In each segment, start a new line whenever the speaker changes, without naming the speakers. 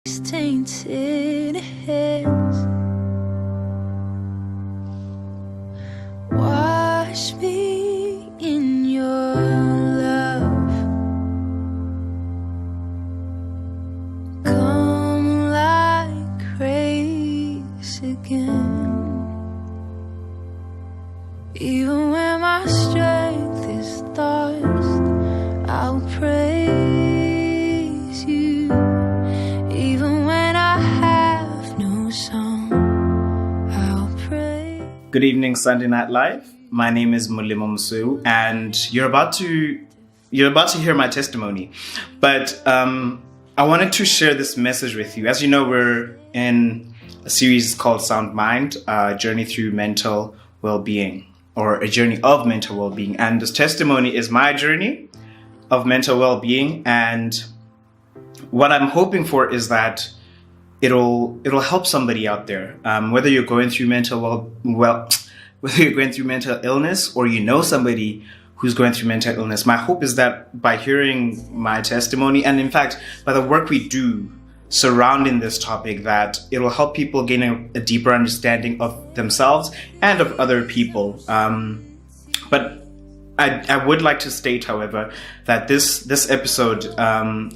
Tainted hands, wash me in your love, come like grace again, even when my strength is thirst, I'll praise you. Even when I have no song, I'll pray.
Good evening, Sunday Night Live. My name is Mosoeu, and you're about to hear my testimony. But I wanted to share this message with you. As you know, we're in a series called Sound Mind, a journey through mental well-being, or a journey of mental well-being. And this testimony is my journey of mental well-being, and what I'm hoping for is that it'll help somebody out there, whether you're going through whether you're going through mental illness or you know somebody who's going through mental illness. My hope is that by hearing my testimony, and in fact by the work we do surrounding this topic, that it'll help people gain a deeper understanding of themselves and of other people. But I would like to state, however, that this episode,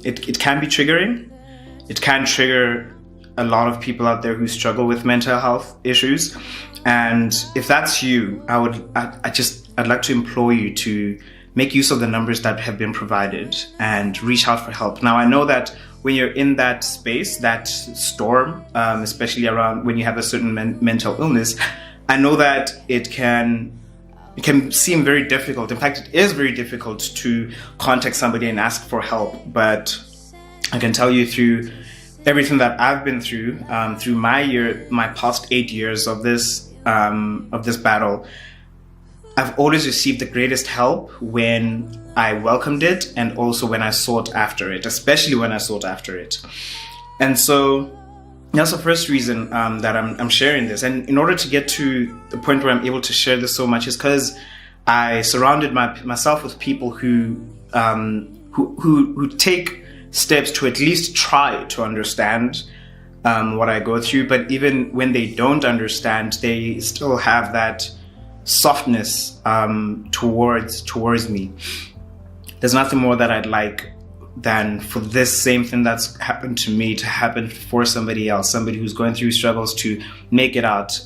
it can be triggering. It can trigger a lot of people out there who struggle with mental health issues. And if that's you, I'd like to implore you to make use of the numbers that have been provided and reach out for help. Now, I know that when you're in that space, that storm, especially around when you have a certain mental illness, I know that it can seem very difficult. In fact, it is very difficult to contact somebody and ask for help. But I can tell you, through everything that I've been through my past 8 years of this battle, I've always received the greatest help when I welcomed it, and also when I sought after it, especially when I sought after it. And so that's the first reason that I'm sharing this. And in order to get to the point where I'm able to share this so much is because I surrounded myself with people who take steps to at least try to understand what I go through. But even when they don't understand, they still have that softness towards me. There's nothing more that I'd like than for this same thing that's happened to me to happen for somebody else, somebody who's going through struggles, to make it out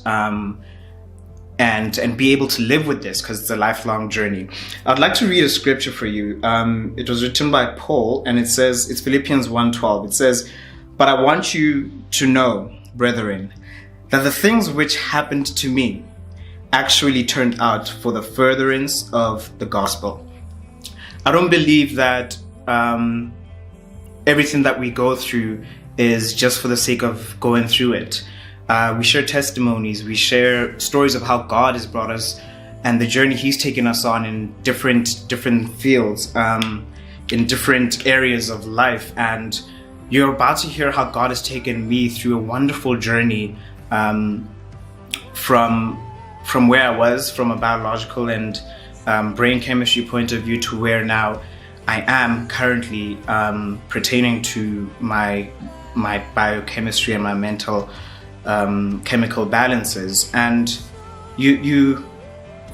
and be able to live with this, because it's a lifelong journey. I'd like to read a scripture for you. It was written by Paul, and it says, it's Philippians 1:12. It says, "But I want you to know, brethren, that the things which happened to me actually turned out for the furtherance of the gospel." I don't believe that everything that we go through is just for the sake of going through it. We share testimonies, we share stories of how God has brought us and the journey He's taken us on in different fields, in different areas of life. And you're about to hear how God has taken me through a wonderful journey from where I was, from a biological and brain chemistry point of view, to where now I am currently, pertaining to my biochemistry and my mental chemical balances. And you,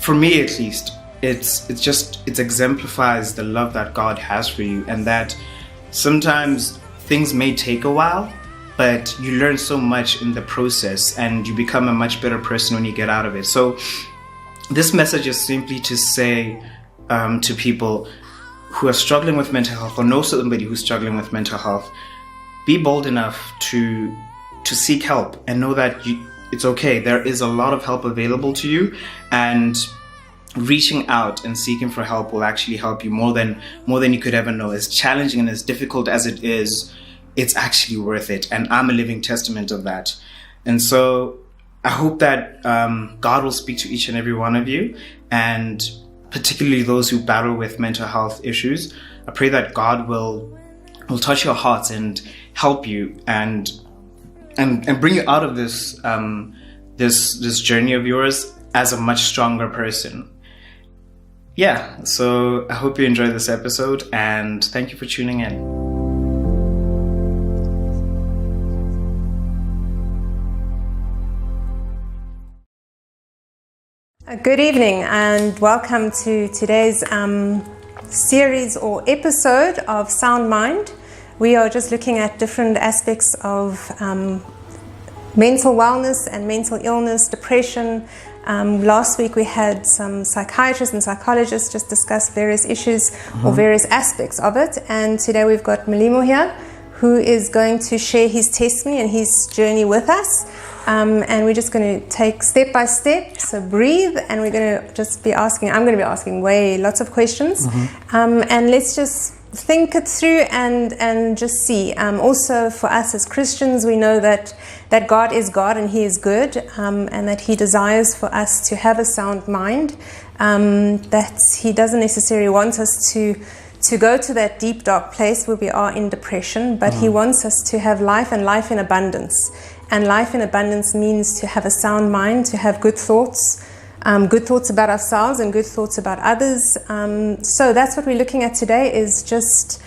for me at least, it exemplifies the love that God has for you, and that sometimes things may take a while, but you learn so much in the process, and you become a much better person when you get out of it. So this message is simply to say to people who are struggling with mental health, or know somebody who's struggling with mental health, be bold enough to seek help, and know that it's okay. There is a lot of help available to you, and reaching out and seeking for help will actually help you more than you could ever know. As challenging and as difficult as it is, it's actually worth it, and I'm a living testament of that. And so I hope that God will speak to each and every one of you, and particularly those who battle with mental health issues. I pray that God will touch your hearts and help you and bring you out of this this journey of yours as a much stronger person. Yeah, so I hope you enjoyed this episode, and thank you for tuning in.
Good evening and welcome to today's series or episode of Sound Mind. We are just looking at different aspects of mental wellness and mental illness, depression. Last week we had some psychiatrists and psychologists just discuss various issues or various aspects of it, and today we've got Molemo here who is going to share his testimony and his journey with us. And we're just going to take step by step, so breathe, and we're going to just be asking, I'm going to be asking lots of questions, and let's just think it through and just see. Also for us as Christians, we know that God is God and He is good, and that He desires for us to have a sound mind, that He doesn't necessarily want us to go to that deep dark place where we are in depression, but He wants us to have life and life in abundance. And life in abundance means to have a sound mind, to have good thoughts about ourselves and good thoughts about others. So that's what we're looking at today, is just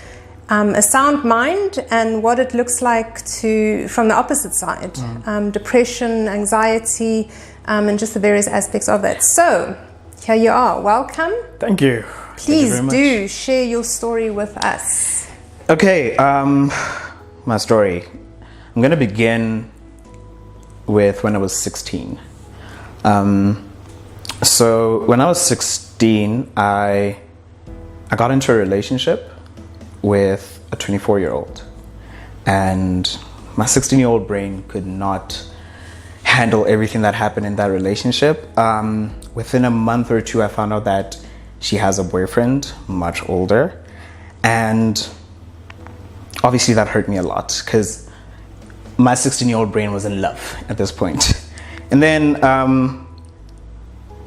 a sound mind and what it looks like from the opposite side, depression, anxiety, and just the various aspects of that. So here you are. Welcome.
Thank you.
Please do share your story with us.
Okay, my story. I'm going to begin with when I was 16. So when I was 16, I got into a relationship with a 24-year-old, and my 16-year-old brain could not handle everything that happened in that relationship. Within a month or two, I found out that she has a boyfriend, much older, and obviously that hurt me a lot because my 16-year-old brain was in love at this point. And then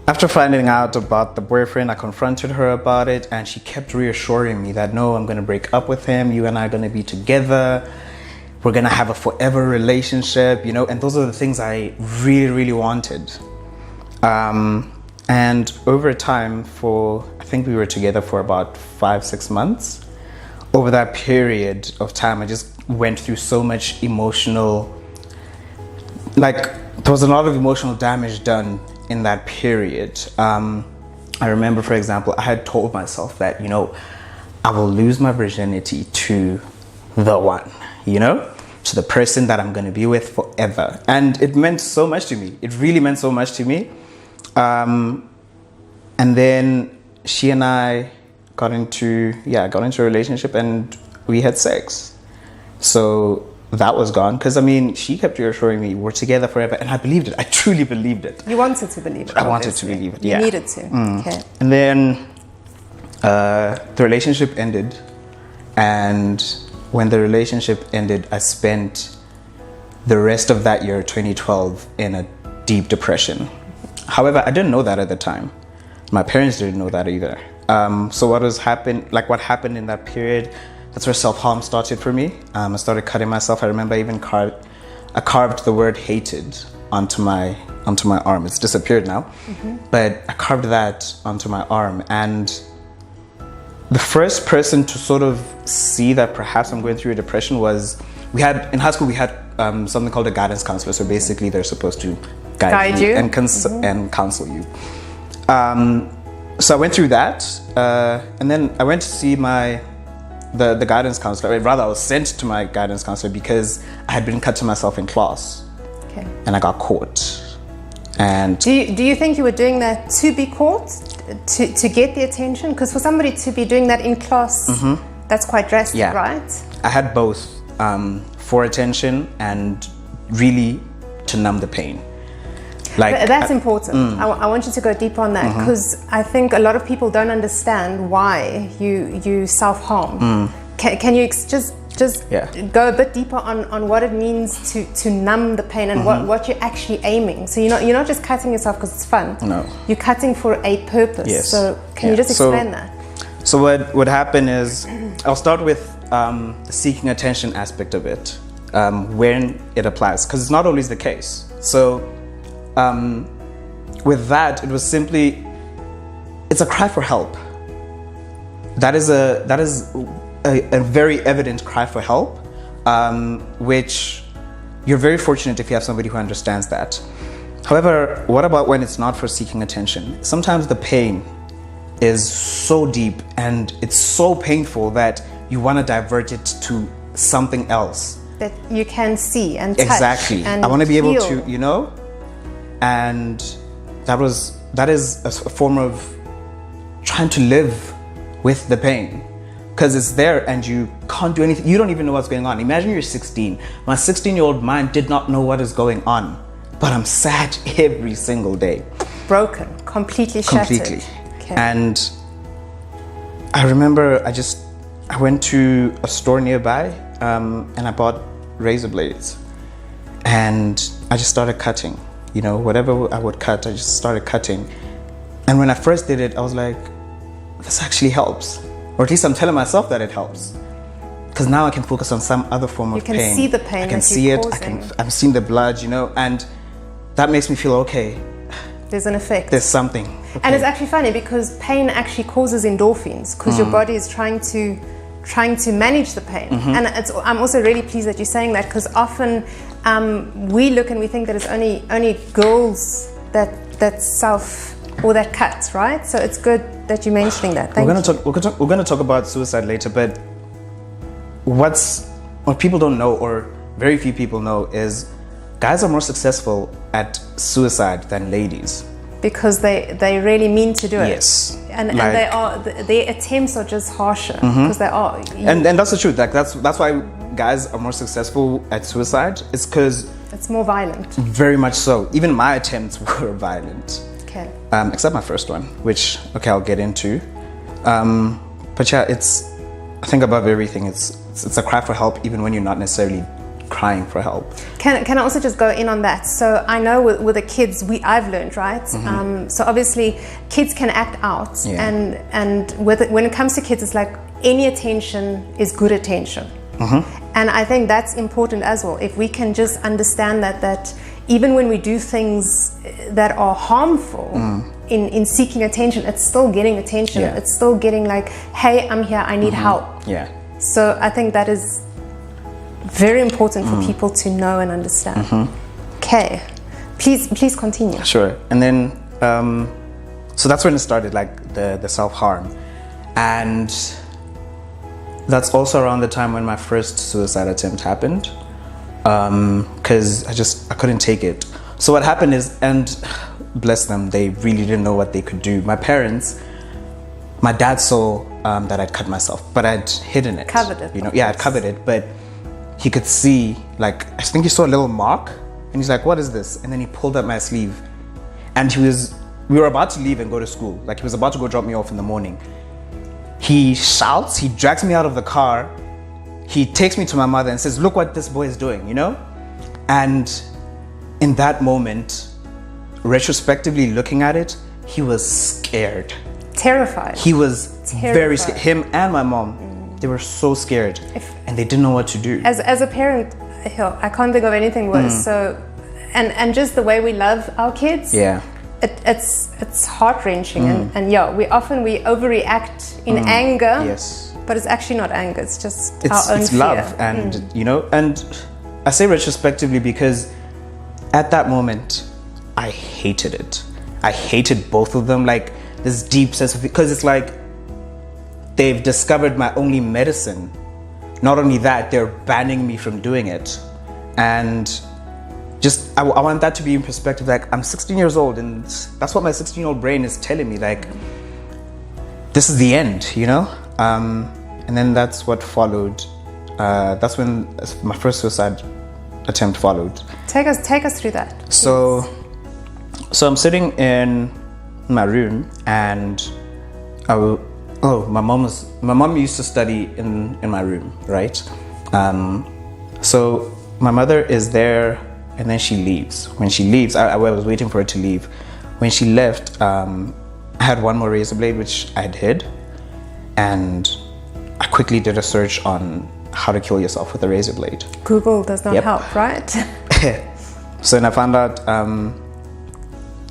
after finding out about the boyfriend, I confronted her about it, and she kept reassuring me that, no, I'm going to break up with him. You and I are going to be together. We're going to have a forever relationship, and those are the things I really, really wanted. And over time, I think we were together for about 5-6 months. Over that period of time, I just went through so much there was a lot of emotional damage done in that period. I remember, for example, I had told myself that, I will lose my virginity to the one, to the person that I'm going to be with forever. And it meant so much to me. It really meant so much to me. And then she and I got into a relationship, and we had sex. So that was gone, because she kept reassuring me we're together forever, and I believed it. I truly believed it.
You wanted to believe it.
I wanted to believe it. Yeah,
you needed to. Okay.
And then the relationship ended, and when the relationship ended, I spent the rest of that year, 2012, in a deep depression. However, I didn't know that at the time. My parents didn't know that either. So what happened in that period, that's where self-harm started for me. I started cutting myself. I remember I carved the word hated onto my arm. It's disappeared now, but I carved that onto my arm. And the first person to sort of see that perhaps I'm going through a depression was, in high school we had something called a guidance counselor. So basically they're supposed to guide you and counsel you. So I went through that, and then I went to see the guidance counselor. Rather, I was sent to my guidance counselor because I had been cutting myself in class, and I got caught. And
do you think you were doing that to be caught, to get the attention? Because for somebody to be doing that in class, that's quite drastic, right?
I had both, for attention and really to numb the pain.
That's important. I want you to go deeper on that, because I think a lot of people don't understand why you self-harm. Can you just go a bit deeper on what it means to numb the pain and what you're actually aiming? So you're not just cutting yourself because it's fun.
No,
you're cutting for a purpose.
Yes.
So can you just explain that?
So what would happen is, I'll start with the seeking attention aspect of it, when it applies, because it's not always the case. So with that, it was simply, it's a cry for help. That is a very evident cry for help, which you're very fortunate if you have somebody who understands that. However, what about when it's not for seeking attention? Sometimes the pain is so deep and it's so painful that you want to divert it to something else.
That you can see and touch.
Exactly.
And
I want to be able
feel.
to, and that is a form of trying to live with the pain. Because it's there and you can't do anything. You don't even know what's going on. Imagine you're 16. My 16-year-old mind did not know what is going on. But I'm sad every single day.
Broken, completely shattered.
Completely.
Okay.
And I remember I went to a store nearby and I bought razor blades. And I just started cutting. Whatever I would cut, I just started cutting. And when I first did it, I was like, this actually helps. Or at least I'm telling myself that it helps. Because now I can focus on some other form of pain.
You can see the pain.
I can
that
see
you're
it.
causing.
I'm seeing the blood, and that makes me feel okay.
There's an effect.
There's something. Okay.
And it's actually funny because pain actually causes endorphins because your body is trying to manage the pain. And I'm also really pleased that you're saying that because often we look and we think that it's only girls that self or that cuts, right? So it's good that you're mentioning that.
We're going to talk about suicide later, but what people don't know, or very few people know, is guys are more successful at suicide than ladies.
Because they really mean to do it.
Yes.
And their attempts are just harsher because they are.
And that's the truth. That's why guys are more successful at suicide. It's because
it's more violent.
Very much so. Even my attempts were violent.
Okay.
Except my first one, which I'll get into. But yeah, I think above everything, it's a cry for help, even when you're not necessarily crying for help.
Can I also just go in on that? So I know with the kids, I've learned, right? So obviously kids can act out, and when it comes to kids, it's like any attention is good attention. And I think that's important as well. If we can just understand that even when we do things that are harmful in seeking attention, it's still getting attention.
Yeah.
It's still getting like, hey, I'm here, I need help.
Yeah.
So I think that is very important for people to know and understand. Okay, please continue.
Sure. And then, so that's when it started, like the self-harm. And that's also around the time when my first suicide attempt happened. Because I couldn't take it. So what happened is, and bless them, they really didn't know what they could do. My dad saw that I'd cut myself, but I'd hidden it.
Covered it.
I'd covered it, but he could see, like, I think he saw a little mark, and he's like, what is this? And then he pulled up my sleeve, and we were about to leave and go to school. Like, he was about to go drop me off in the morning. He shouts, he drags me out of the car, he takes me to my mother and says, look what this boy is doing, And in that moment, retrospectively looking at it, he was scared.
Terrified.
He was very scared. Him and my mom, they were so scared and they didn't know what to do.
As a parent, I can't think of anything worse. So, and just the way we love our kids.
Yeah.
It's heart-wrenching and we overreact in anger.
Yes.
But it's actually not anger, it's just our own
it's
fear.
Love and and I say retrospectively because at that moment I hated it. I hated both of them, like this deep sense of, because it's like they've discovered my only medicine. Not only that, they're banning me from doing it. And just I want that to be in perspective. Like, I'm 16 years old and that's what my 16-year-old brain is telling me, like, this is the end, and then that's what followed. That's when my first suicide attempt followed. Take
us through that.
So I'm sitting in my room, and my mom used to study in my room, right? So my mother is there, and then she leaves. When she leaves, I was waiting for her to leave. When she left, I had one more razor blade which I had hid, and I quickly did a search on how to kill yourself with a razor blade.
Google does not help, right?
So then I found out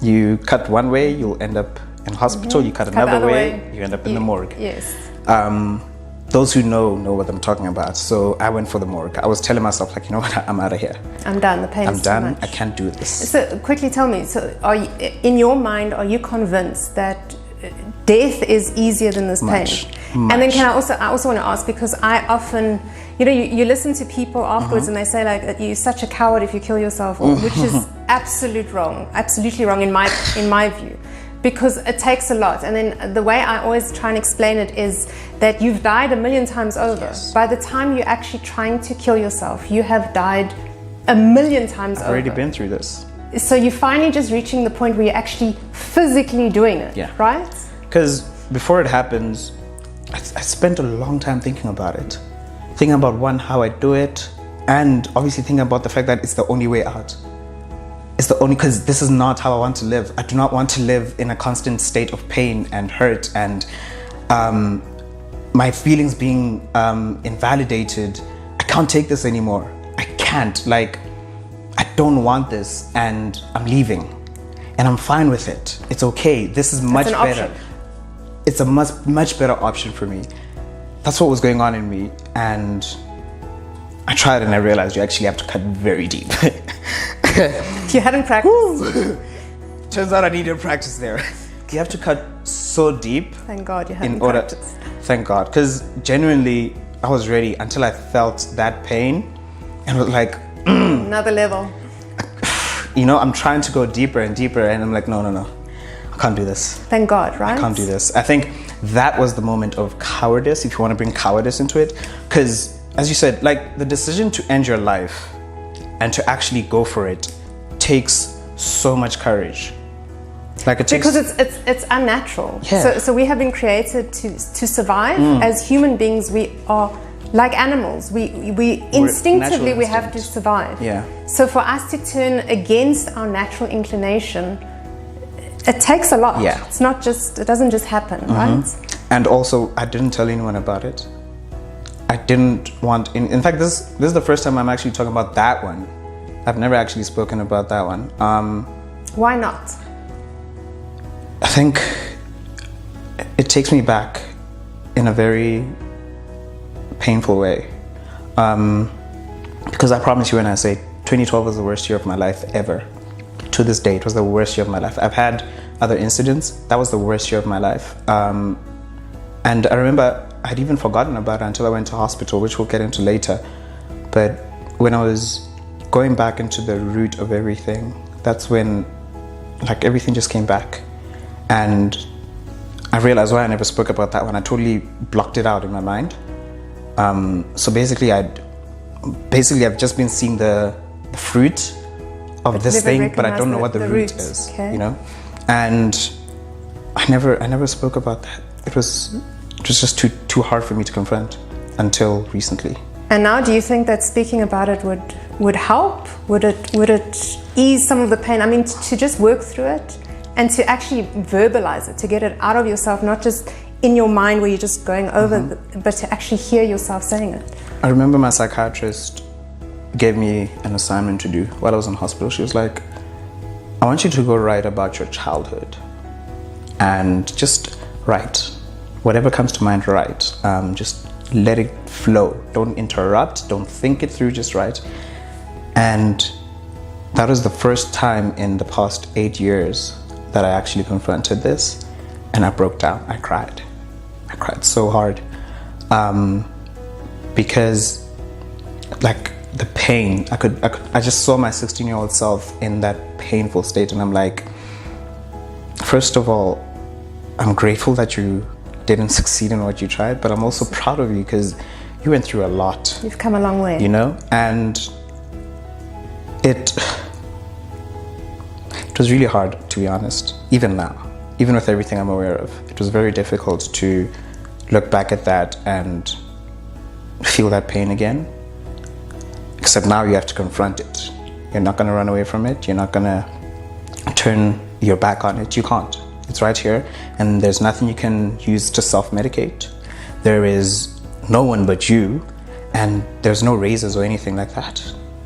you cut one way, you'll end up in hospital. You cut another way, you end up in the morgue.
Yes.
those who know what I'm talking about. So I went for the morgue. I was telling myself, like, you know what, I'm out of here.
I'm done. The pain
I'm
is
done.
too much.
I can't do this.
So quickly tell me, so are you, in your mind, are you convinced that death is easier than this pain? And then I also want to ask, because I often, you listen to people afterwards and they say, like, you're such a coward if you kill yourself, which is absolutely wrong in my view, because it takes a lot. And then the way I always try and explain it is that you've died 1,000,000 times over.
Yes.
By the time you're actually trying to kill yourself, you have died 1,000,000 times over.
I've already been through this.
So you're finally just reaching the point where you're actually physically doing it, right?
Because before it happens, I spent a long time thinking about it. Thinking about, one, how I do it, and obviously thinking about the fact that it's the only way out. It's the only, because this is not how I want to live. I do not want to live in a constant state of pain and hurt and my feelings being invalidated. I can't take this anymore. I can't. Like, I don't want this, and I'm leaving. And I'm fine with it. It's okay. This is much better.
Option.
It's a much better option for me. That's what was going on in me, and I tried and I realized you actually have to cut very deep.
You hadn't practiced.
Turns out I needed practice there. You have to cut so deep.
Thank God you hadn't practiced.
Thank God, because genuinely I was ready until I felt that pain and was like,
another level.
I'm trying to go deeper and deeper, and I'm like, no, I can't do this.
Thank God, right?
I can't do this. I think that was the moment of cowardice, if you want to bring cowardice into it. Because, as you said, like, the decision to end your life and to actually go for it takes so much courage. Like, it takes,
because it's unnatural.
Yeah.
So we have been created to survive. As human beings, we are like animals. We instinctively we have to survive.
Yeah.
So for us to turn against our natural inclination, it takes a lot.
Yeah.
It doesn't just happen, right?
And also, I didn't tell anyone about it. I didn't want, in fact, this is the first time I'm actually talking about that one. I've never actually spoken about that one.
Why not?
I think it takes me back in a very painful way. Because I promise you when I say 2012 was the worst year of my life ever. To this day, it was the worst year of my life. I've had other incidents. That was the worst year of my life. And I remember I'd even forgotten about it until I went to hospital, which we'll get into later. But when I was going back into the root of everything, that's when, like, everything just came back. And I realized why I never spoke about that one. I totally blocked it out in my mind. So basically I've just been seeing the fruit of this thing, but I don't know what the root is,
okay.
And I never spoke about that. It was just too hard for me to confront until recently.
And now, do you think that speaking about it would help? Would it ease some of the pain? I mean, to just work through it and to actually verbalize it, to get it out of yourself, not just in your mind where you're just going over, but to actually hear yourself saying it.
I remember my psychiatrist gave me an assignment to do while I was in hospital. She was like, I want you to go write about your childhood and just write. Whatever comes to mind, write. Just let it flow. Don't interrupt. Don't think it through. Just write. And that was the first time in the past 8 years that I actually confronted this, and I broke down. I cried so hard because, like, the pain. I just saw my 16-year-old self in that painful state, and I'm like, first of all, I'm grateful that you didn't succeed in what you tried, but I'm also proud of you because you went through a lot.
You've come a long way.
And it was really hard, to be honest, even now, even with everything I'm aware of. It was very difficult to look back at that and feel that pain again. Except now you have to confront it. You're not going to run away from it. You're not going to turn your back on it. You can't. It's right here, and there's nothing you can use to self-medicate. There is no one but you, and there's no razors or anything like that.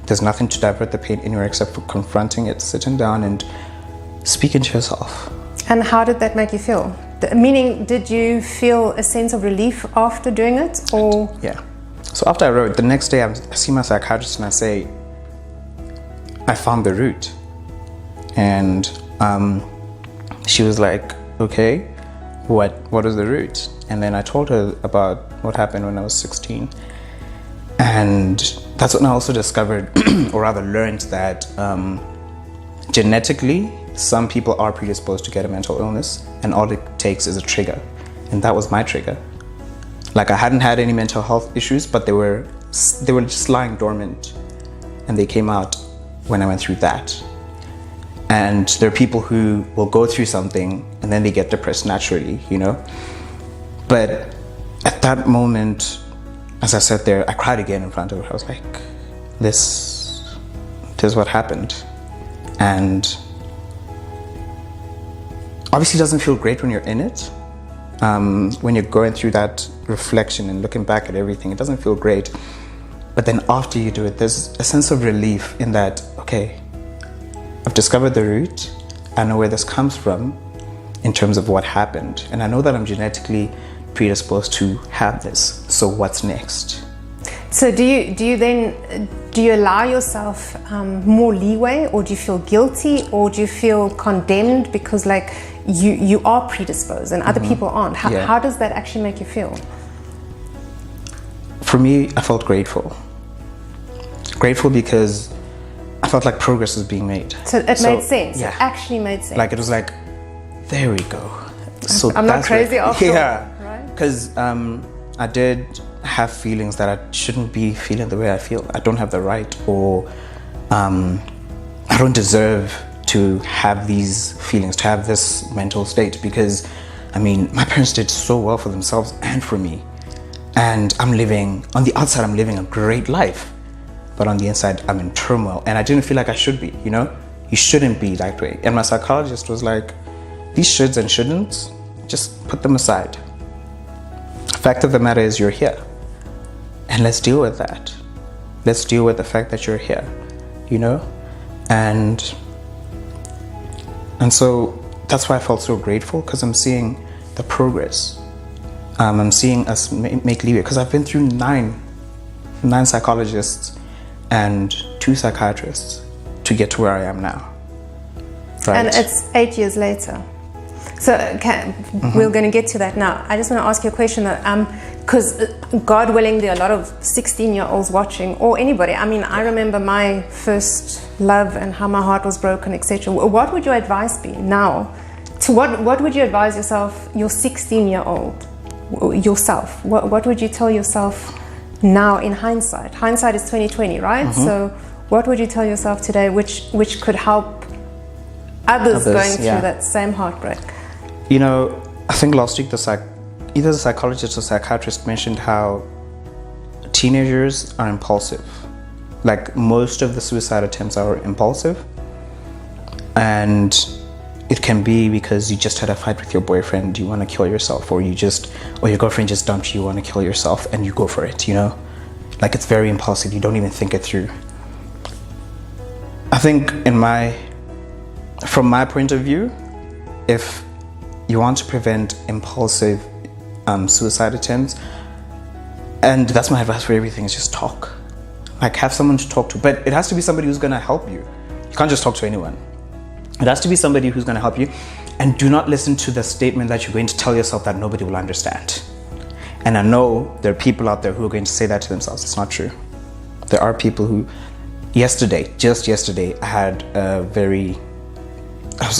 There's nothing to divert the pain anywhere except for confronting it, sitting down and speaking to yourself.
And how did that make you feel? Meaning, did you feel a sense of relief after doing it, or?
Yeah. So after I wrote, the next day I see my psychiatrist and I say, I found the root. And she was like, okay, what is the root? And then I told her about what happened when I was 16. And that's when I also discovered, or rather learned, that genetically, some people are predisposed to get a mental illness, and all it takes is a trigger. And that was my trigger. Like, I hadn't had any mental health issues, but they were just lying dormant, and they came out when I went through that. And there are people who will go through something and then they get depressed naturally, you know? But at that moment, as I sat there, I cried again in front of her. I was like, this is what happened. And obviously it doesn't feel great when you're in it. When you're going through that reflection and looking back at everything, it doesn't feel great. But then after you do it, there's a sense of relief in that, okay, I've discovered the root, I know where this comes from in terms of what happened, and I know that I'm genetically predisposed to have this, so what's next?
So do you allow yourself more leeway, or do you feel guilty, or do you feel condemned because like you are predisposed and other people aren't? How does that actually make you feel?
For me, I felt grateful. Grateful because I felt like progress was being made.
So it made sense.
Yeah.
It actually made sense.
Like, it was like, there we go. So
I'm not crazy after all.
Yeah.
Right?
Because I did have feelings that I shouldn't be feeling the way I feel. I don't have the right, or I don't deserve to have these feelings, to have this mental state, because, I mean, my parents did so well for themselves and for me. And on the outside, I'm living a great life. But on the inside, I'm in turmoil. And I didn't feel like I should be, you know? You shouldn't be that way. And my psychologist was like, these shoulds and shouldn'ts, just put them aside. The fact of the matter is you're here. And let's deal with that. Let's deal with the fact that you're here, you know? And so that's why I felt so grateful, because I'm seeing the progress. I'm seeing us make leeway, because I've been through nine psychologists and 2 psychiatrists to get to where I am now. Right?
And it's 8 years later. So we're going to get to that now. I just want to ask you a question, because God willing, there are a lot of 16-year-olds watching, or anybody. I mean, I remember my first love and how my heart was broken, etc. What would your advice be now? What would you advise yourself, your 16-year-old yourself? What would you tell yourself now in hindsight? Hindsight is 2020, right? So what would you tell yourself today which could help others going through that same heartbreak?
You know, I think last week either the psychologist or psychiatrist mentioned how teenagers are impulsive. Like, most of the suicide attempts are impulsive, and it can be because you just had a fight with your boyfriend, you want to kill yourself, or your girlfriend just dumped you, want to kill yourself, and you go for it, you know? Like, it's very impulsive, you don't even think it through. I think from my point of view, if you want to prevent impulsive suicide attempts, and that's my advice for everything, is just talk. Like, have someone to talk to, but it has to be somebody who's going to help you. You can't just talk to anyone. It has to be somebody who's going to help you. And do not listen to the statement that you're going to tell yourself that nobody will understand. And I know there are people out there who are going to say that to themselves. It's not true. There are people who, just yesterday, I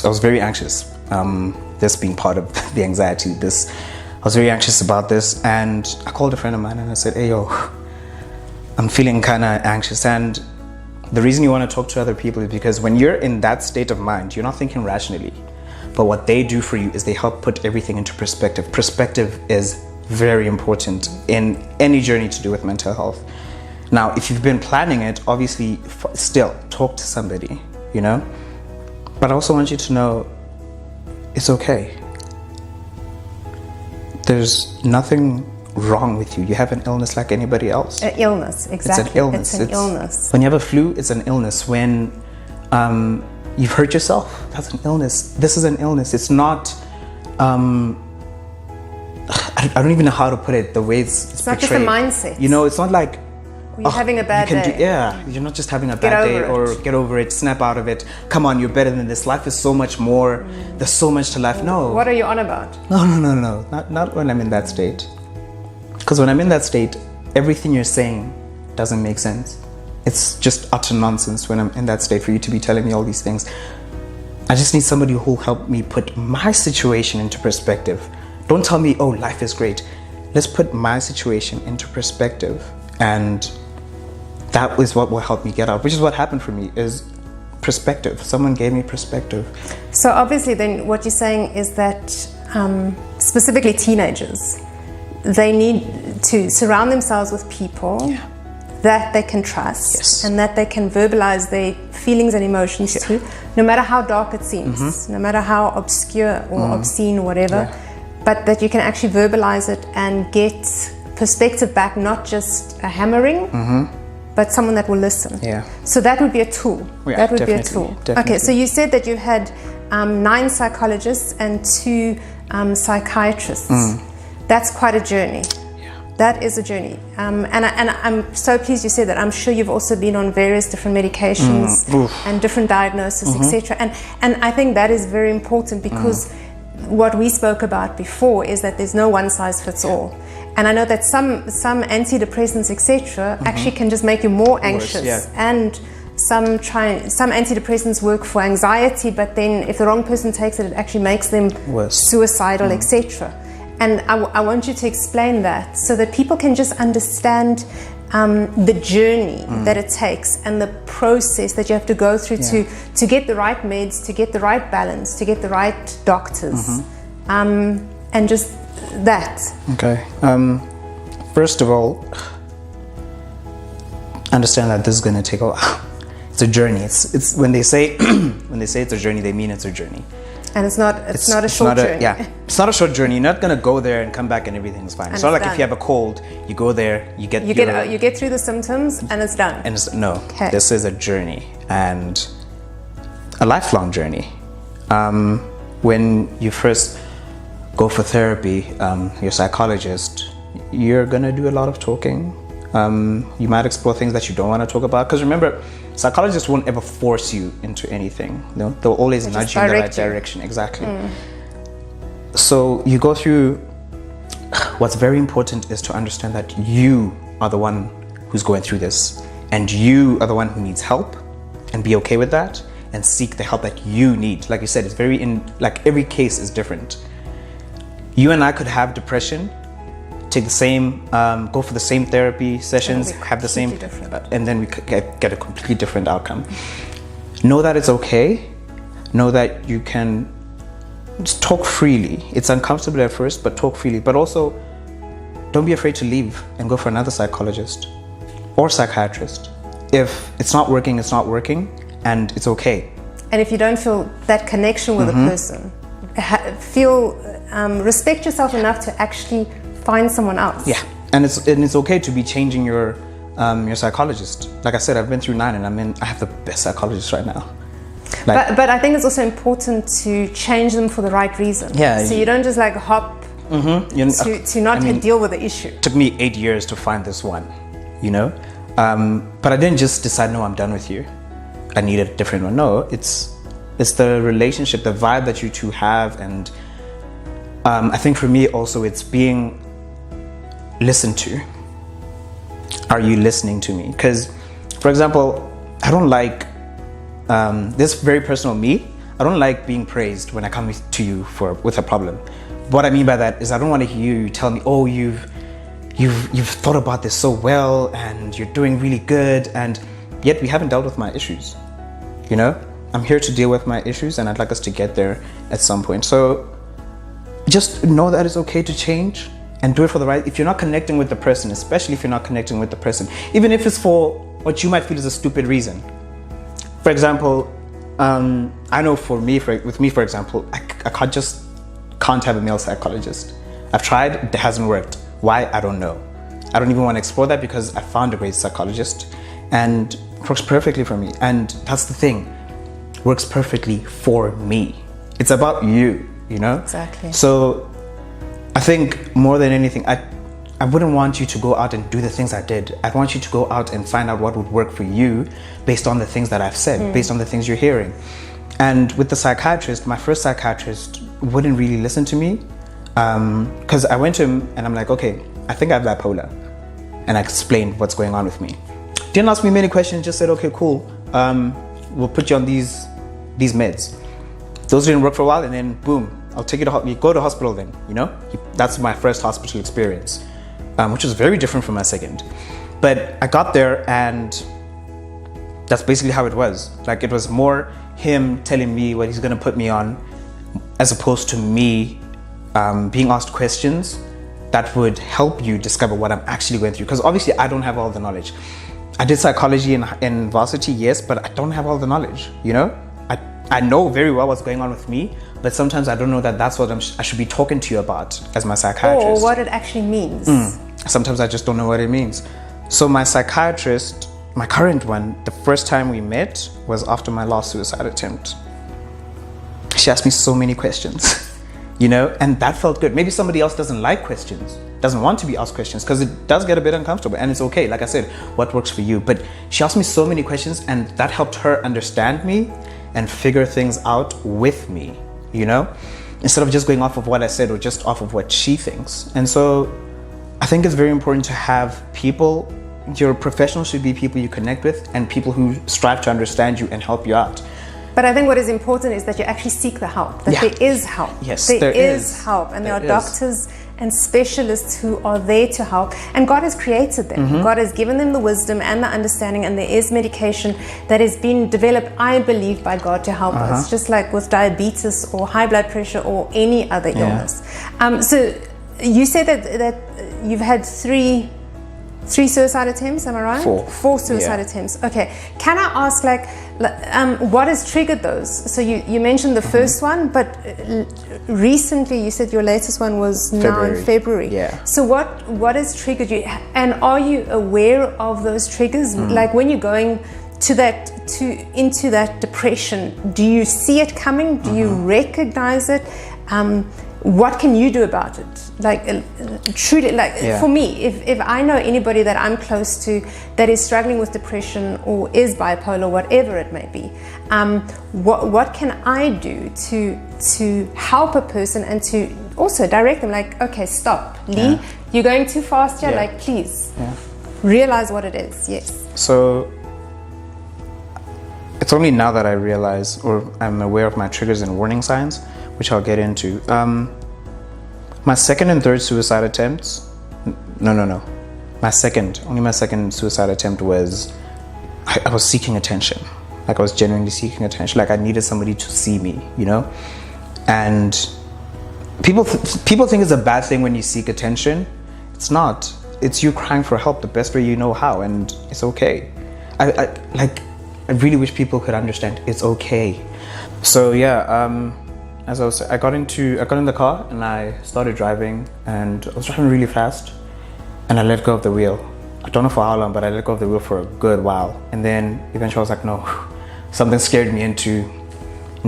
was very anxious. This being part of the anxiety, I was very anxious about this, and I called a friend of mine and I said, hey, yo, I'm feeling kind of anxious. And the reason you want to talk to other people is because when you're in that state of mind, you're not thinking rationally. But what they do for you is they help put everything into perspective. Perspective is very important in any journey to do with mental health. Now, if you've been planning it, obviously, still talk to somebody, you know? But I also want you to know it's okay. There's nothing wrong with you. You have an illness like anybody else.
An illness, exactly.
It's an illness.
It's an illness.
When you have a flu, it's an illness. When you've hurt yourself, that's an illness. This is an illness. It's not I don't even know how to put it. The way it's
not just a mindset.
You know, it's not like
you're having a bad day.
You're not just having a bad day or get over it, snap out of it. Come on, you're better than this. Life is so much more. There's so much to life. No.
What are you on about?
No. Not when I'm in that state. Because when I'm in that state, everything you're saying doesn't make sense. It's just utter nonsense when I'm in that state for you to be telling me all these things. I just need somebody who'll help me put my situation into perspective. Don't tell me, oh, life is great. Let's put my situation into perspective. And that is what will help me get out, which is what happened for me, is perspective. Someone gave me perspective.
So obviously then what you're saying is that specifically teenagers, they need to surround themselves with people that they can trust and that they can verbalize their feelings and emotions to, no matter how dark it seems, no matter how obscure or obscene or whatever, but that you can actually verbalize it and get perspective back, not just a hammering, but someone that will listen. So that would be a tool. That would be a tool.
Definitely.
Okay, so you said that you had 9 psychologists and 2 psychiatrists. That's quite a journey. That is a journey. And I'm so pleased you said that. I'm sure you've also been on various different medications and different diagnoses, etc. And I think that is very important because what we spoke about before is that there's no one size fits all. And I know that some antidepressants, etc., actually can just make you more anxious. And some antidepressants work for anxiety, but then if the wrong person takes it, it actually makes them suicidal, etc. And I want you to explain that so that people can just understand the journey that it takes and the process that you have to go through to get the right meds, to get the right balance, to get the right doctors, and just that.
Okay. First of all, understand that this is going to take a while. It's a journey. It's when they say it's a journey, they mean it's a journey.
And it's not a short journey.
It's not a short journey. You're not gonna go there and come back and everything's fine. It's not like if you have a cold, you go there, you get
through the symptoms and it's done.
And this is a journey and a lifelong journey. When you first go for therapy, your psychologist, you're gonna do a lot of talking. You might explore things that you don't want to talk about. Because remember, psychologists won't ever force you into anything. They'll always nudge you in the right direction. Exactly. So you go through. What's very important is to understand that you are the one who's going through this, and you are the one who needs help, and be okay with that, and seek the help that you need. Like you said, it's every case is different. You and I could have depression, take the same, go for the same therapy sessions, have the same, and then we get a completely different outcome. Know that it's okay. Know that you can just talk freely. It's uncomfortable at first, but talk freely. But also, don't be afraid to leave and go for another psychologist or psychiatrist. If it's not working, it's not working, and it's okay.
And if you don't feel that connection with a person, respect yourself enough to actually find someone else.
Yeah, and it's okay to be changing your psychologist. Like I said, I've been through 9, and I have the best psychologist right now.
But I think it's also important to change them for the right reason.
Yeah.
So you don't just hop to not deal with the issue.
It took me 8 years to find this one, but I didn't just decide, no, I'm done with you. I need a different one. No, it's the relationship, the vibe that you two have, and I think for me also it's being listened to. Are you listening to me? Because, for example, I don't like this very personal me. I don't like being praised when I come to you with a problem. What I mean by that is I don't want to hear you tell me, oh, you've thought about this so well and you're doing really good, and yet we haven't dealt with my issues. I'm here to deal with my issues, and I'd like us to get there at some point. So just know that it's okay to change and do it for the right. If you're not connecting with the person, especially if you're not connecting with the person, even if it's for what you might feel is a stupid reason. For example, I know with me, for example, I can't have a male psychologist. I've tried, it hasn't worked. Why? I don't know. I don't even want to explore that because I found a great psychologist and it works perfectly for me. And that's the thing, it works perfectly for me. It's about you,
Exactly.
So I think more than anything, I wouldn't want you to go out and do the things I did. I'd want you to go out and find out what would work for you based on the things that I've said, based on the things you're hearing. And with the psychiatrist, my first psychiatrist wouldn't really listen to me, because I went to him and I'm like, okay, I think I have bipolar. And I explained what's going on with me. Didn't ask me many questions, just said, okay, cool. We'll put you on these meds. Those didn't work for a while, and then boom, I'll take you to go to hospital then, you know? That's my first hospital experience, which was very different from my second. But I got there and that's basically how it was. Like, it was more him telling me what he's gonna put me on, as opposed to me being asked questions that would help you discover what I'm actually going through. Because obviously I don't have all the knowledge. I did psychology in varsity, yes, but I don't have all the knowledge, you know? I know very well what's going on with me, but sometimes I don't know that that's what I should be talking to you about as my psychiatrist.
Or what it actually means.
Sometimes I just don't know what it means. So my psychiatrist, my current one, the first time we met was after my last suicide attempt. She asked me so many questions, you know, and that felt good. Maybe somebody else doesn't like questions, doesn't want to be asked questions, because it does get a bit uncomfortable, and it's okay. Like I said, what works for you? But she asked me so many questions, and that helped her understand me and figure things out with me, you know, instead of just going off of what I said or just off of what she thinks. And so I think it's very important to have people. Your professionals should be people you connect with and people who strive to understand you and help you out.
But I think what is important is that you actually seek the help, that there is help.
Yes,
there is
is
help, and there are doctors and specialists who are there to help, and God has created them. God has given them the wisdom and the understanding, and there is medication that has been developed, I believe, by God to help us, just like with diabetes or high blood pressure or any other illness. So you said that you've had three suicide attempts, am I right? Four suicide attempts. Okay. Can I ask, what has triggered those? So you mentioned the first one, but recently you said your latest one was now in February.
Yeah.
So what has triggered you? And are you aware of those triggers? Like, when you're going into that depression, do you see it coming? Do you recognize it? What can you do about it? Truly, for me, if I know anybody that I'm close to that is struggling with depression or is bipolar, whatever it may be, what can I do to help a person and to also direct them? Like, okay, stop, Lee, you're going too fast here. Please realize what it is. Yes.
So it's only now that I realize, or I'm aware of my triggers and warning signs, which I'll get into. My second and third suicide attempts, no. My second suicide attempt was, I was seeking attention. Like, I was genuinely seeking attention. Like, I needed somebody to see me, you know? And people think it's a bad thing when you seek attention. It's not. It's you crying for help the best way you know how, and it's okay. I really wish people could understand it's okay. So as I was saying, I got in the car and I started driving, and I was driving really fast, and I let go of the wheel. I don't know for how long, but I let go of the wheel for a good while. And then eventually I was like, no, something scared me into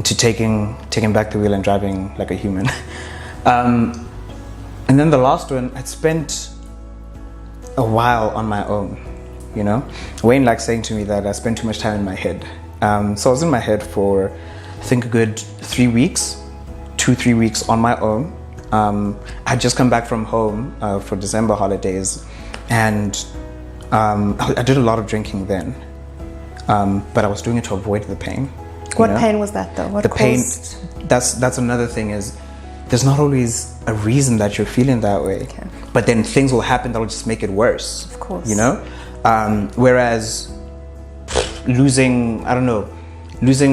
taking back the wheel and driving like a human. And then the last one, I'd spent a while on my own, you know? Wayne saying to me that I spent too much time in my head. So I was in my head for, I think, a good 3 weeks. 2-3 weeks on my own. I had just come back from home for December holidays, and I did a lot of drinking then, but I was doing it to avoid the pain.
What pain was that though? What
the
caused?
Pain, that's another thing, is there's not always a reason that you're feeling that way, but then things will happen that will just make it worse.
Of course.
You know? Whereas losing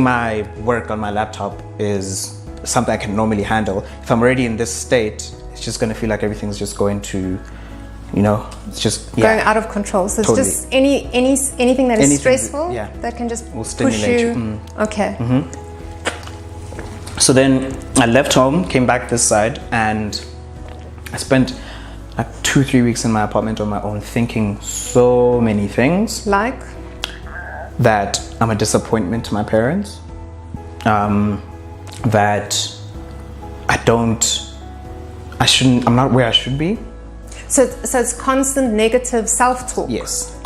my work on my laptop is something I can normally handle. If I'm already in this state, it's just going to feel like everything's just going to, it's just
going out of control. So it's just anything that is stressful that can just push you. Okay.
So then I left home, came back this side, and I spent 2-3 weeks in my apartment on my own, thinking so many things.
Like?
That I'm a disappointment to my parents. That I'm not where I should be.
So it's constant negative self-talk.
Yes,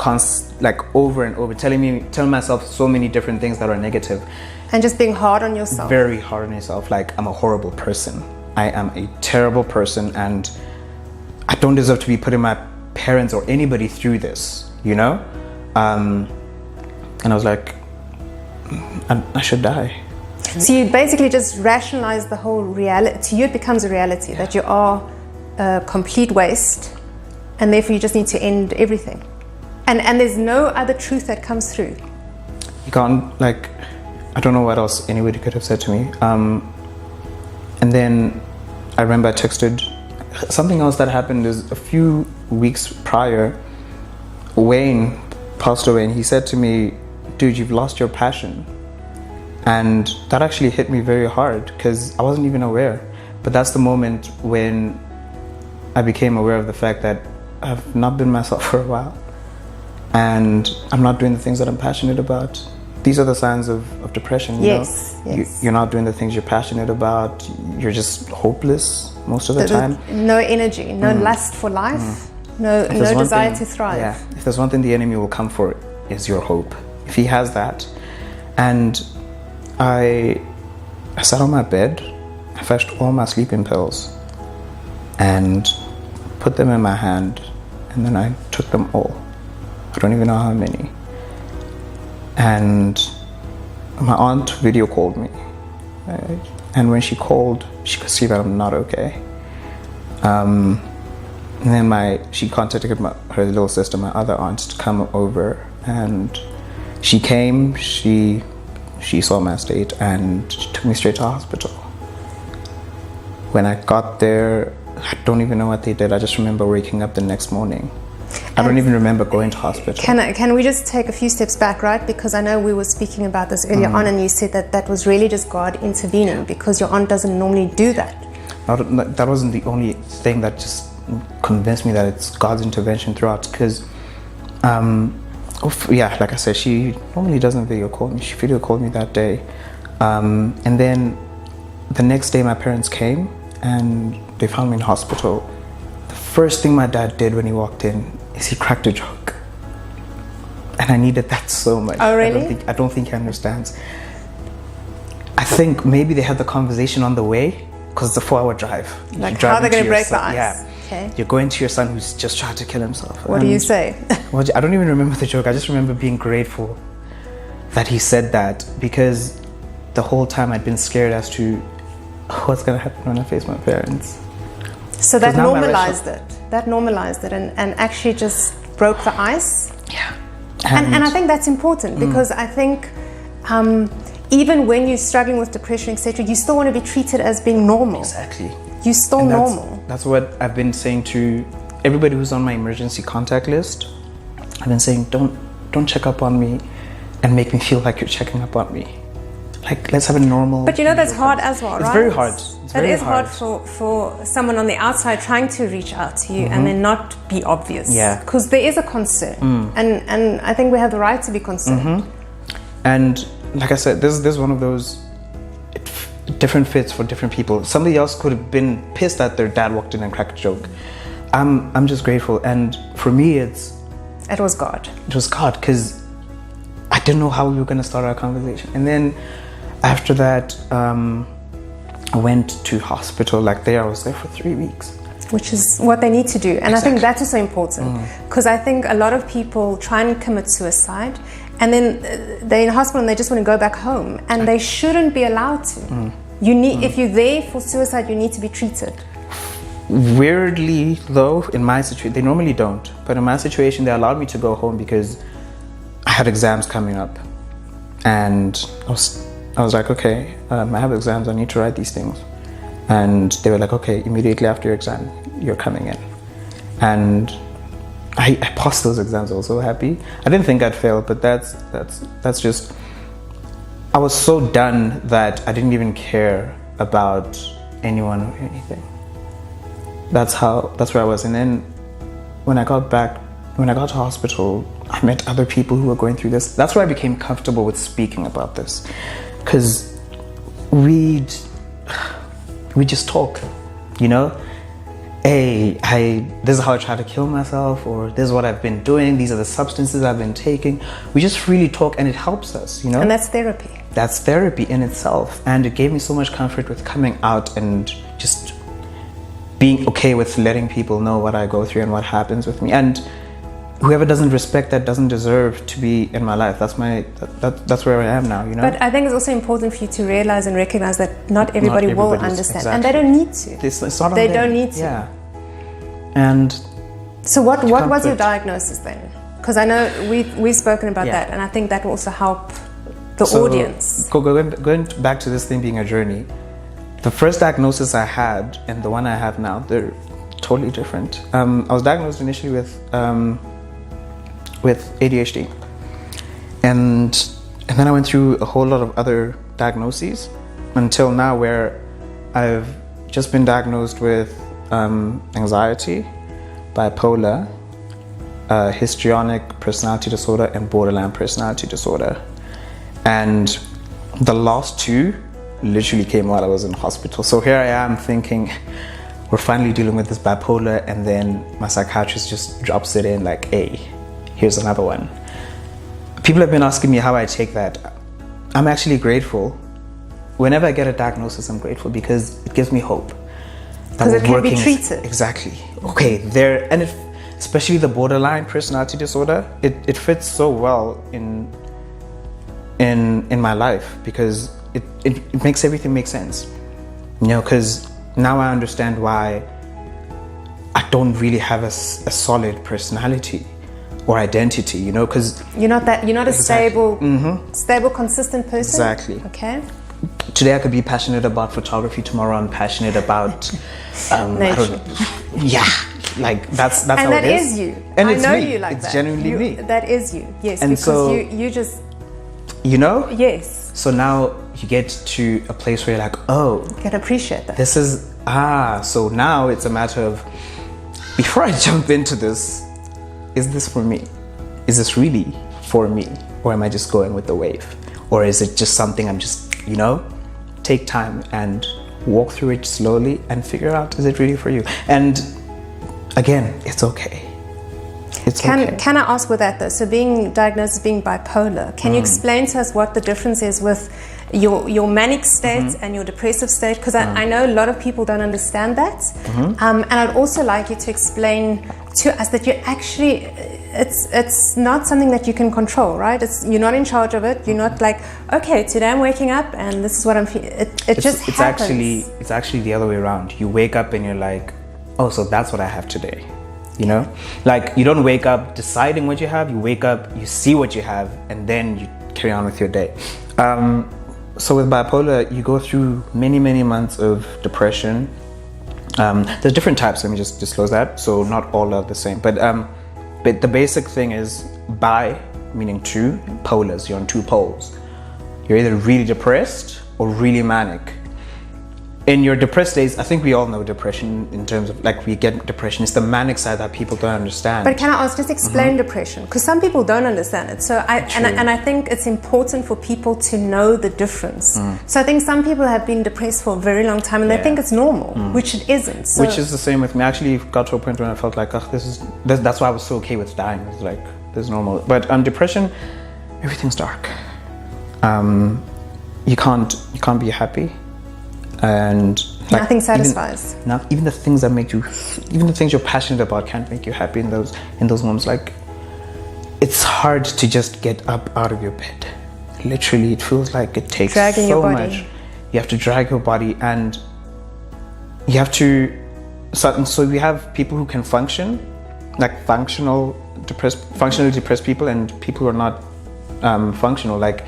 like over and over, telling myself so many different things that are negative.
And just being hard on yourself.
Very hard on yourself, like I'm a horrible person. I am a terrible person and I don't deserve to be putting my parents or anybody through this, you know? And I was like, I should die.
So you basically just rationalize the whole reality. To you it becomes a reality that you are a complete waste and therefore you just need to end everything. And there's no other truth that comes through.
You can't, like, I don't know what else anybody could have said to me. And then I remember I texted. Something else that happened is a few weeks prior, Wayne passed away and he said to me, dude, you've lost your passion. And that actually hit me very hard because I wasn't even aware. But that's the moment when I became aware of the fact that I've not been myself for a while. And I'm not doing the things that I'm passionate about. These are the signs of depression, you know?
Yes.
You're not doing the things you're passionate about. You're just hopeless most of the time.
No energy, no lust for life, no desire to thrive.
Yeah, if there's one thing the enemy will come for, is your hope. If he has that. And I sat on my bed, I fetched all my sleeping pills and put them in my hand, and then I took them all. I don't even know how many. And my aunt video called me, and when she called, she could see that I'm not okay. And then she contacted her little sister, my other aunt, to come over, and she came. She saw my state and she took me straight to hospital. When I got there, I don't even know what they did. I just remember waking up the next morning. I don't even remember going to hospital.
Can we just take a few steps back, right? Because I know we were speaking about this earlier on, and you said that was really just God intervening because your aunt doesn't normally do that.
That wasn't the only thing that just convinced me that it's God's intervention throughout. Because, like I said, she normally doesn't video call me. She video called me that day, and then the next day my parents came and they found me in hospital. The first thing my dad did when he walked in is he cracked a joke. And I needed that so much.
Oh, really?
I don't think he understands. I think maybe they had the conversation on the way because it's a 4-hour drive.
Like how they're going to break the ice.
Yeah.
Okay.
You're going to your son who's just tried to kill himself.
What do you say?
Well, I don't even remember the joke. I just remember being grateful that he said that, because the whole time I'd been scared as to what's going to happen when I face my parents.
So that normalized it. That normalized it and actually just broke the ice.
Yeah.
And I think that's important because I think even when you're struggling with depression, etc., you still want to be treated as being normal.
Exactly.
You're still normal.
That's what I've been saying to everybody who's on my emergency contact list. I've been saying, don't check up on me and make me feel like you're checking up on me. Like, let's have a normal...
But you know that's hard as well, right?
It's very hard.
It is hard for someone on the outside trying to reach out to you and then not be obvious.
Yeah.
Because there is a concern. And I think we have the right to be concerned.
And like I said, this is one of those different fits for different people. Somebody else could have been pissed that their dad walked in and cracked a joke. I'm just grateful. And for me, it
was God.
It was God, because I didn't know how we were going to start our conversation. And then after that, I went to hospital. Like I was there for 3 weeks.
Which is what they need to do. And I think that's also important. Because I think a lot of people try and commit suicide and then they're in hospital and they just want to go back home. And they shouldn't be allowed to. You need, if you're there for suicide, you need to be treated.
Weirdly, though, in my situation, they normally don't. But in my situation, they allowed me to go home because I had exams coming up. And I was like, okay, I have exams, I need to write these things. And they were like, okay, immediately after your exam, you're coming in. And I passed those exams. I was so happy. I didn't think I'd fail, but that's just, I was so done that I didn't even care about anyone or anything. That's where I was. And then when I got to hospital, I met other people who were going through this. That's where I became comfortable with speaking about this, because we just talk, you know, hey, this is how I try to kill myself, or this is what I've been doing, these are the substances I've been taking. We just freely talk, and it helps us, you know?
And that's therapy.
That's therapy in itself. And it gave me so much comfort with coming out and just being okay with letting people know what I go through and what happens with me. And whoever doesn't respect that doesn't deserve to be in my life. That's where I am now, you know?
But I think it's also important for you to realize and recognize that not everybody will understand.
Exactly.
And they don't need to.
It's not on
they
them.
don't need to.
Yeah. And
so what was your
comfort.
diagnosis then? Because I know we've spoken about that, and I think that will also help the audience.
Going back to this thing being a journey, the first diagnosis I had and the one I have now, they're totally different. I was diagnosed initially with ADHD, and then I went through a whole lot of other diagnoses until now, where I've just been diagnosed with anxiety, bipolar, histrionic personality disorder, and borderline personality disorder. And the last two literally came while I was in hospital. So here I am thinking, we're finally dealing with this bipolar, and then my psychiatrist just drops it in like, hey, here's another one. People have been asking me how I take that. I'm actually grateful. Whenever I get a diagnosis, I'm grateful because it gives me hope.
Because it can be treated.
Exactly. Okay, there, and especially the borderline personality disorder, it fits so well in my life because it makes everything make sense. You know, because now I understand why I don't really have a solid personality or identity, you know, because
you're not a
exactly.
stable, consistent person.
Exactly.
Okay.
Today I could be passionate about photography. Tomorrow I'm passionate about
nature.
Like that's
and
how
that
it is.
is you.
And
I
it's
know
me.
you like
it's
that.
Genuinely me.
That is you. Yes.
And
because
so,
you just.
You know.
Yes.
So now you get to a place where you're like, oh,
you can appreciate that.
This is so now it's a matter of, before I jump into this, is this for me? Is this really for me? Or am I just going with the wave? Or is it just something I'm just, you know, take time and walk through it slowly and figure out, is it really for you? And again, it's okay.
Can I ask with that though? So being diagnosed as being bipolar, can you explain to us what the difference is with your manic state and your depressive state? Because I know a lot of people don't understand that. And I'd also like you to explain to us that you actually, it's not something that you can control, right? You're not in charge of it. You're not like, okay, today I'm waking up and this is what I'm feeling. It just happens.
It's actually the other way around. You wake up and you're like, oh, so that's what I have today. You know, like you don't wake up deciding what you have. You wake up, you see what you have, and then you carry on with your day. So with bipolar, you go through many months of depression. There's different types. Let me just disclose that. So not all are the same. But the basic thing is bi, meaning two polars. You're on two poles. You're either really depressed or really manic. In your depressed days, I think we all know depression in terms of like we get depression. It's the manic side that people don't understand.
But can I ask, just explain depression? Because some people don't understand it. So I think it's important for people to know the difference. So I think some people have been depressed for a very long time and they think it's normal, which it isn't. So
which is the same with me. I actually got to a point when I felt like, that's why I was so okay with dying. It's like, this is normal. But depression, everything's dark. You can't be happy. And like,
nothing satisfies.
Even the things that make you, even the things you're passionate about can't make you happy in those moments. Like, it's hard to just get up out of your bed. Literally, it feels like it takes so much. You have to drag your body, and you have to. So we have people who can function, like functionally depressed people, and people who are not functional. Like,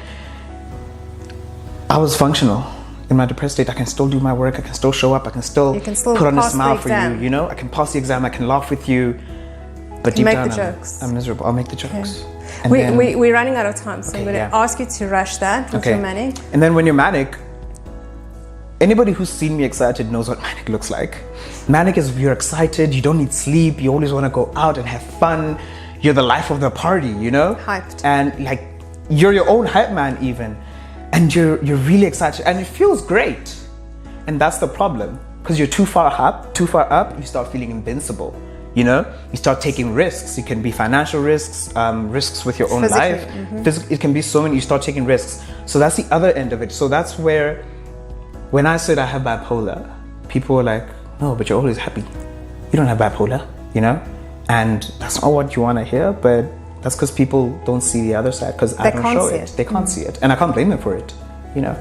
I was functional. In my depressed state, I can still do my work, I can still show up, I can still put on a smile for you, you know? I can pass the exam, I can laugh with you, but deep down, I'm miserable. I'll make the jokes.
Okay. We're running out of time, so I'm going to ask you to rush that with your manic.
And then when you're manic, anybody who's seen me excited knows what manic looks like. Manic is you're excited, you don't need sleep, you always want to go out and have fun, you're the life of the party, you know?
Hyped.
And like, you're your own hype man even. And you're really excited and it feels great. And that's the problem.
because you're too far up, you start feeling invincible. You know, you start taking risks. It can be financial risks, risks with your own life. It can be so many. You start taking risks. So that's the other end of it. So that's where, when I said I have bipolar, people were like, "No, but you're always happy. You don't have bipolar," you know. And that's not what you want to hear. But that's because people don't see the other side, because I don't show it. They can't see it, and I can't blame them for it, you know.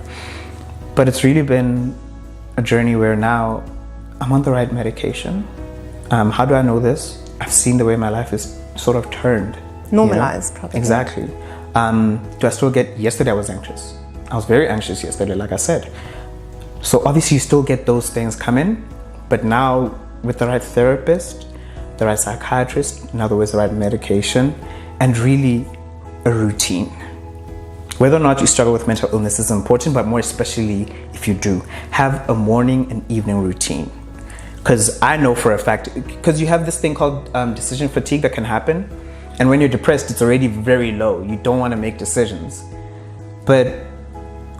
But it's really been a journey where now I'm on the right medication. How do I know this? I've seen the way my life is sort of turned.
Normalized,
you know?
probably.
Exactly. Do I still get... Yesterday I was anxious. I was very anxious yesterday, like I said. So obviously you still get those things coming, but now with the right therapist, the right psychiatrist, in other words, the right medication, and really a routine. Whether or not you struggle with mental illness is important, but more especially if you do, have a morning and evening routine. Because I know for a fact, because you have this thing called decision fatigue that can happen. And when you're depressed, it's already very low. You don't want to make decisions. But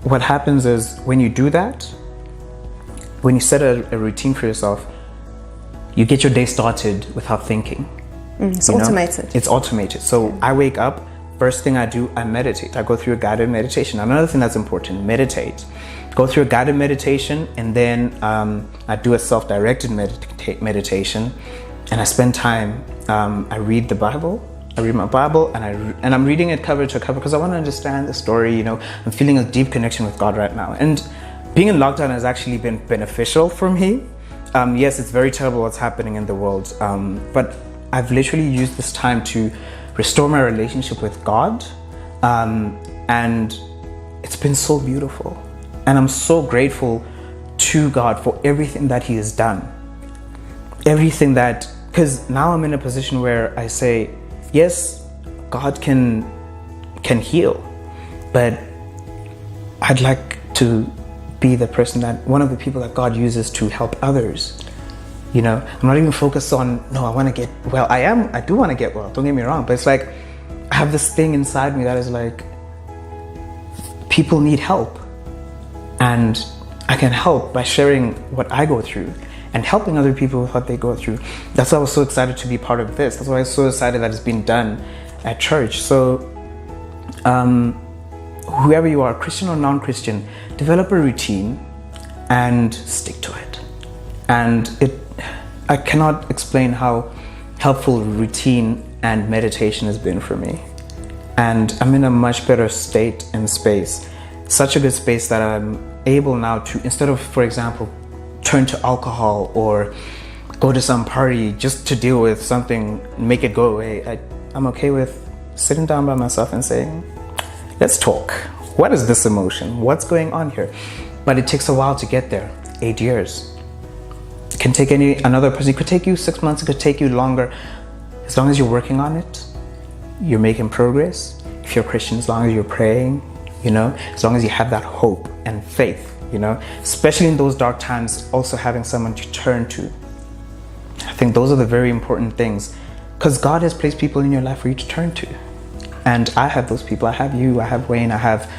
what happens is when you do that, when you set a routine for yourself, you get your day started without thinking.
It's automated.
It's automated. So I wake up, first thing I do, I meditate. I go through a guided meditation. Another thing that's important, meditate. Go through a guided meditation, and then I do a self-directed meditation, and I spend time. I read the Bible. I read my Bible, and I'm reading it cover to cover because I want to understand the story. You know, I'm feeling a deep connection with God right now, and being in lockdown has actually been beneficial for me. Yes, it's very terrible what's happening in the world, but I've literally used this time to restore my relationship with God, and it's been so beautiful. And I'm so grateful to God for everything that He has done. Everything that, because now I'm in a position where I say, yes, God can heal, but I'd like to be the person that, one of the people that God uses to help others. You know, I'm not even focused on, no, I want to get well. I do want to get well, don't get me wrong, but it's like, I have this thing inside me that is like, people need help. And I can help by sharing what I go through and helping other people with what they go through. That's why I was so excited to be part of this. That's why I was so excited that it's being done at church. So whoever you are, Christian or non-Christian, develop a routine and stick to it. And I cannot explain how helpful routine and meditation has been for me. And I'm in a much better state and space. Such a good space that I'm able now to, instead of, for example, turn to alcohol or go to some party just to deal with something, make it go away. I'm okay with sitting down by myself and saying, let's talk. What is this emotion? What's going on here? But it takes a while to get there. 8 years. It can take another person. It could take you 6 months. It could take you longer. As long as you're working on it, you're making progress. If you're Christian, as long as you're praying, you know, as long as you have that hope and faith, you know, especially in those dark times, also having someone to turn to. I think those are the very important things, because God has placed people in your life for you to turn to. And I have those people. I have you, I have Wayne, I have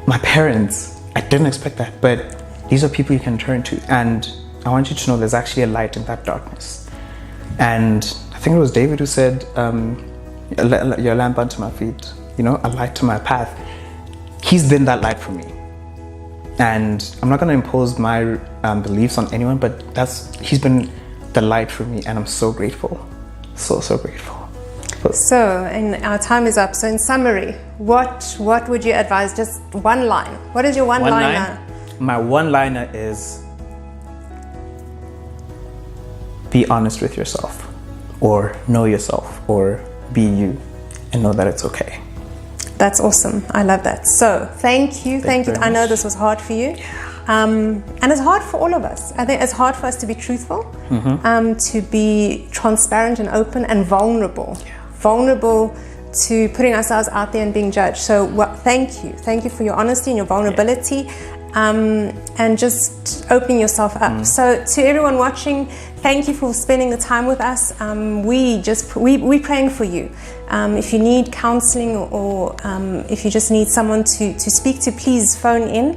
my parents. I didn't expect that, but these are people you can turn to. And I want you to know there's actually a light in that darkness. And I think it was David who said, your lamp unto my feet, you know, a light to my path. He's been that light for me. And I'm not going to impose my beliefs on anyone, but he's been the light for me, and I'm so grateful. So grateful.
So, and our time is up. So in summary, what would you advise? Just one line. What is your one-liner?
My one-liner is, be honest with yourself, or know yourself, or be you, and know that it's okay.
That's awesome. I love that. So thank you. I know this was hard for you. And it's hard for all of us. I think it's hard for us to be truthful, to be transparent and open and vulnerable. Yeah. Vulnerable to putting ourselves out there and being judged. So thank you. Thank you for your honesty and your vulnerability. and just opening yourself up. So to everyone watching, thank you for spending the time with us. We're praying for you. If you need counseling or if you just need someone to speak to, please phone in.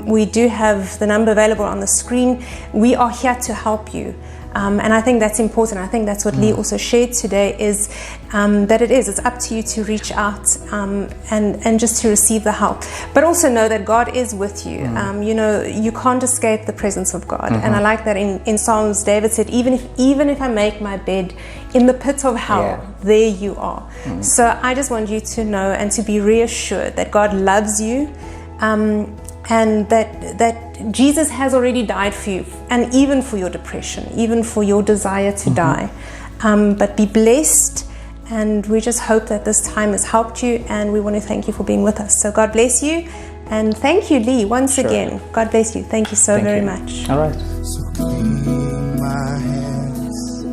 We do have the number available on the screen. We are here to help you. And I think that's important. I think that's what Lee also shared today, is that it's up to you to reach out and just to receive the help. But also know that God is with you. You know, you can't escape the presence of God. And I like that in Psalms, David said, even if I make my bed in the pit of hell, there you are. So I just want you to know and to be reassured that God loves you, and that Jesus has already died for you, and even for your depression, even for your desire to die. But be blessed, and we just hope that this time has helped you, and we want to thank you for being with us. So God bless you, and thank you, Lee, once again. God bless you. Thank you so very much.
All right.
So clean my hands,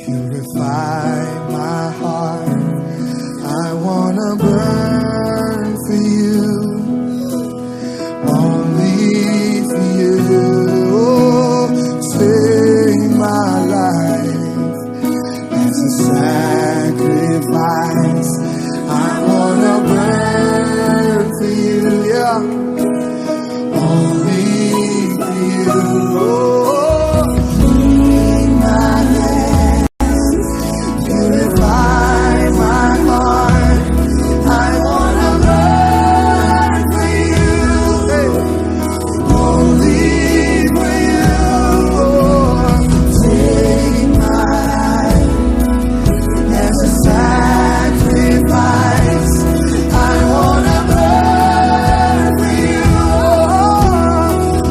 purify my heart. I wanna burn